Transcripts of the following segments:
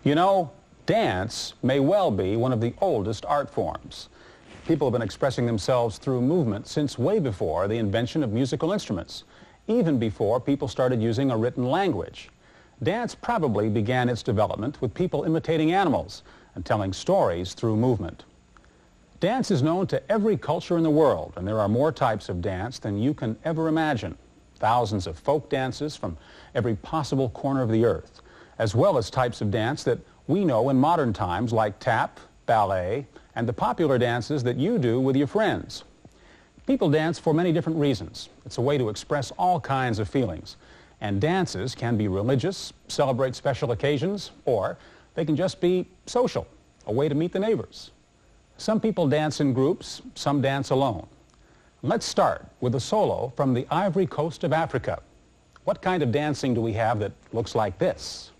You know, dance may well be one of the oldest art forms. People have been expressing themselves through movement since way before the invention of musical instruments, even before people started using a written language. Dance probably began its development with people imitating animals and telling stories through movement. Dance is known to every culture in the world, and there are more types of dance than you can ever imagine. Thousands of folk dances from every possible corner of the earth, as well as types of dance that we know in modern times like tap, ballet, and the popular dances that you do with your friends. People dance for many different reasons. It's a way to express all kinds of feelings. And dances can be religious, celebrate special occasions, or they can just be social, a way to meet the neighbors. Some people dance in groups, some dance alone. Let's start with a solo from the Ivory Coast of Africa. What kind of dancing do we have that looks like this?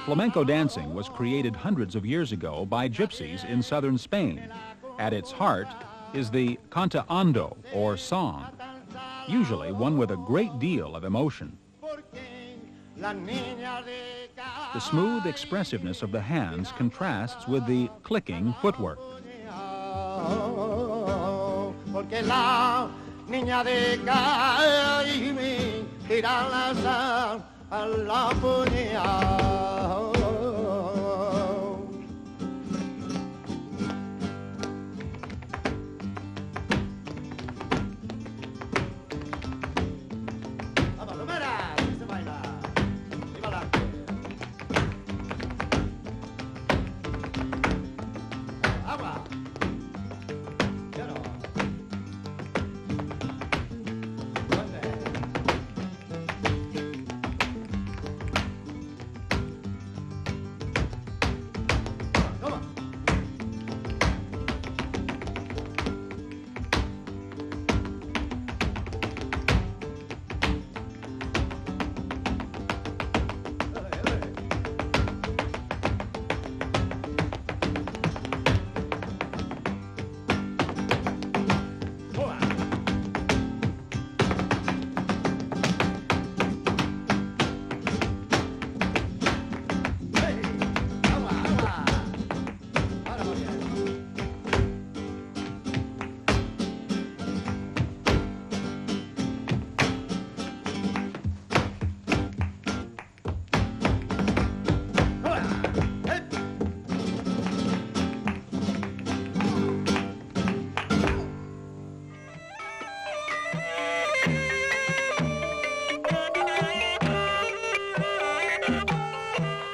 Flamenco dancing was created hundreds of years ago by gypsies in southern Spain. At its heart is the cantando, or song, usually one with a great deal of emotion. The smooth expressiveness of the hands contrasts with the clicking footwork.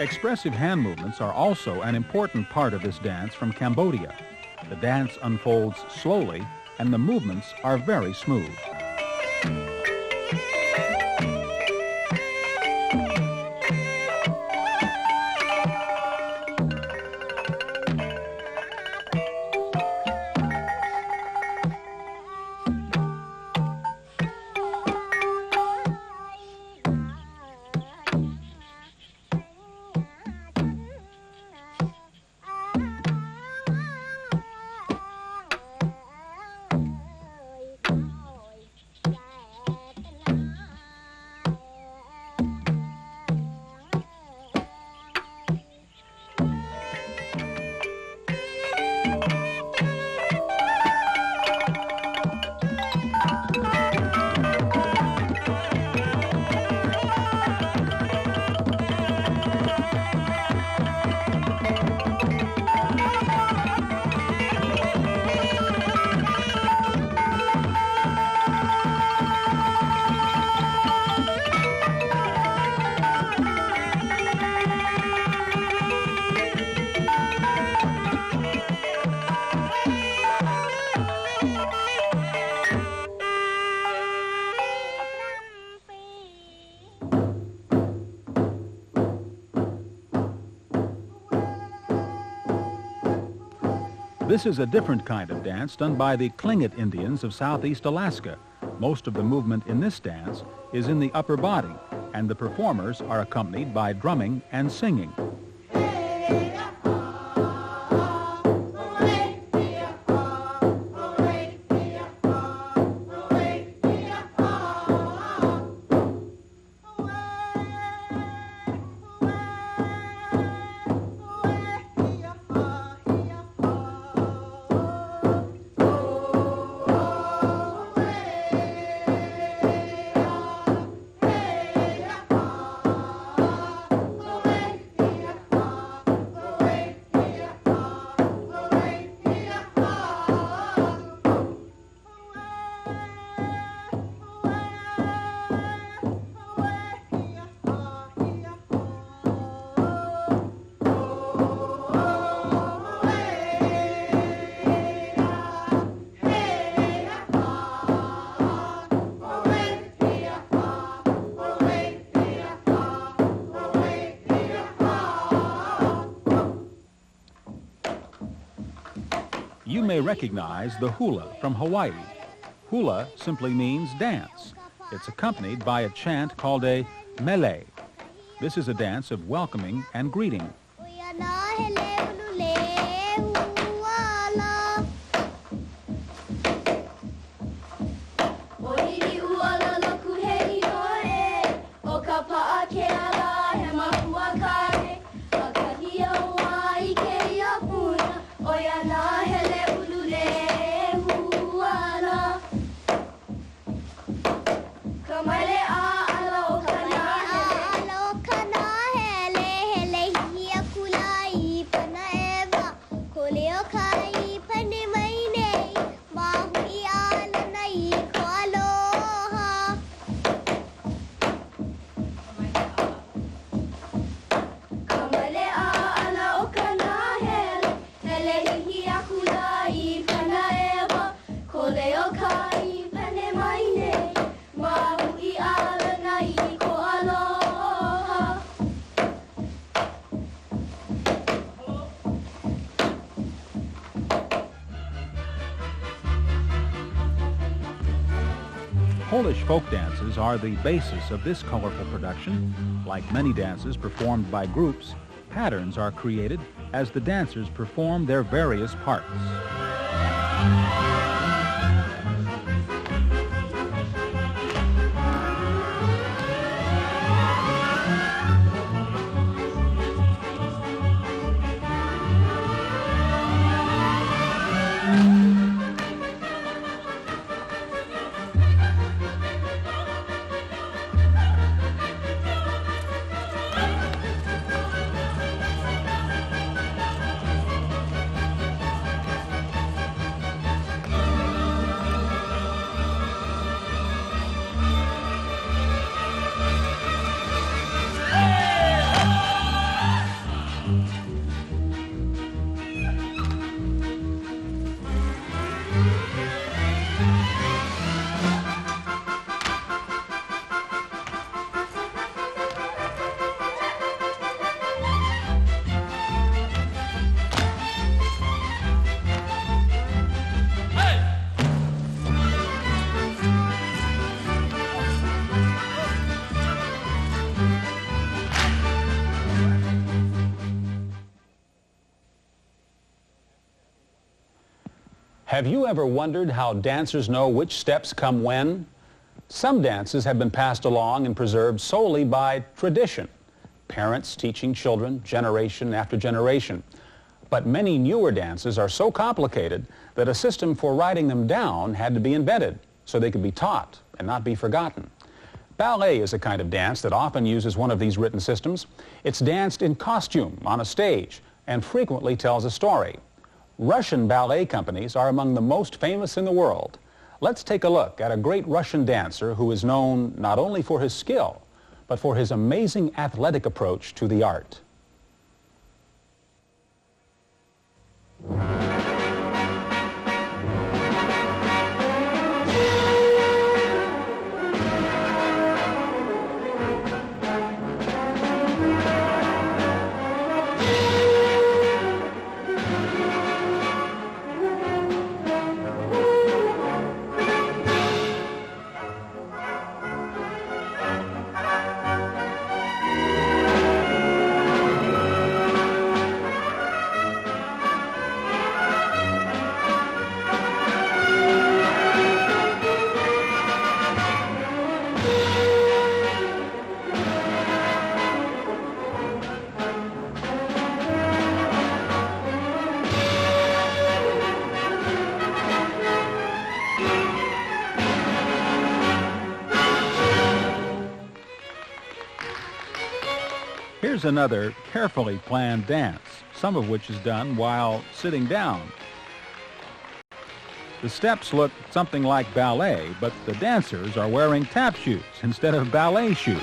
Expressive hand movements are also an important part of this dance from Cambodia. The dance unfolds slowly, and the movements are very smooth. This is a different kind of dance done by the Tlingit Indians of southeast Alaska. Most of the movement in this dance is in the upper body, and the performers are accompanied by drumming and singing. You may recognize the hula from Hawaii. Hula simply means dance. It's accompanied by a chant called a mele. This is a dance of welcoming and greeting. Polish folk dances are the basis of this colorful production. Like many dances performed by groups, patterns are created as the dancers perform their various parts. Have you ever wondered how dancers know which steps come when? Some dances have been passed along and preserved solely by tradition. Parents teaching children generation after generation. But many newer dances are so complicated that a system for writing them down had to be invented so they could be taught and not be forgotten. Ballet is a kind of dance that often uses one of these written systems. It's danced in costume on a stage and frequently tells a story. Russian ballet companies are among the most famous in the world. Let's take a look at a great Russian dancer who is known not only for his skill, but for his amazing athletic approach to the art. Here's another carefully planned dance, some of which is done while sitting down. The steps look something like ballet, but the dancers are wearing tap shoes instead of ballet shoes.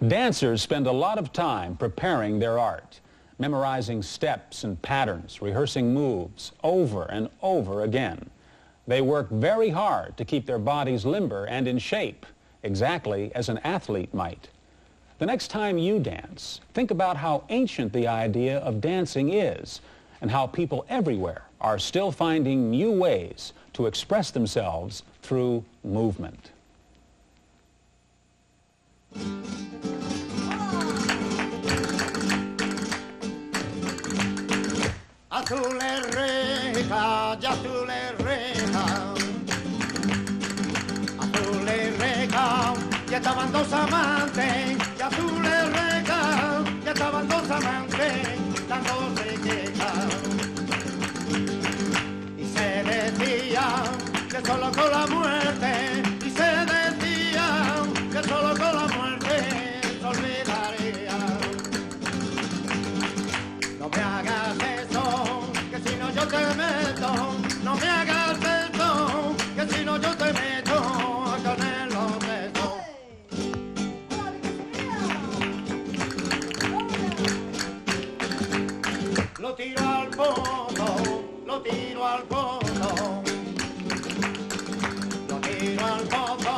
Dancers spend a lot of time preparing their art, memorizing steps and patterns, rehearsing moves over and over again. They work very hard to keep their bodies limber and in shape, exactly as an athlete might. The next time you dance, think about how ancient the idea of dancing is and how people everywhere are still finding new ways to express themselves through movement. Azules rejas, y azules rejas, azules rejas, y estaban dos amantes, y azules rejas, y estaban dos amantes, dándose quejas. Y se decía que solo con la muerte, y se decía que solo con la muerte se olvidaría. No me hagas eso, que si no yo te meto, no me hagas eso, que si no yo te meto con el besos. Lo tiro al fondo, lo tiro al fondo, lo tiro al fondo,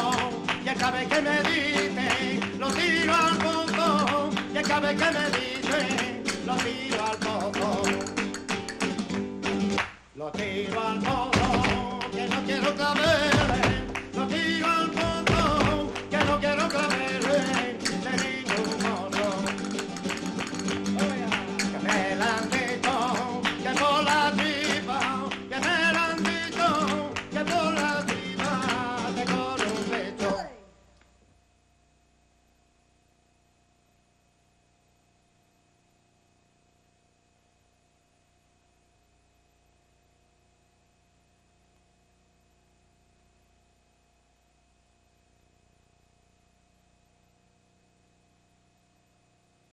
y cada vez que me dice, lo tiro al fondo, y cada vez que me dice, lo tiro al fondo, lo tiro al fondo.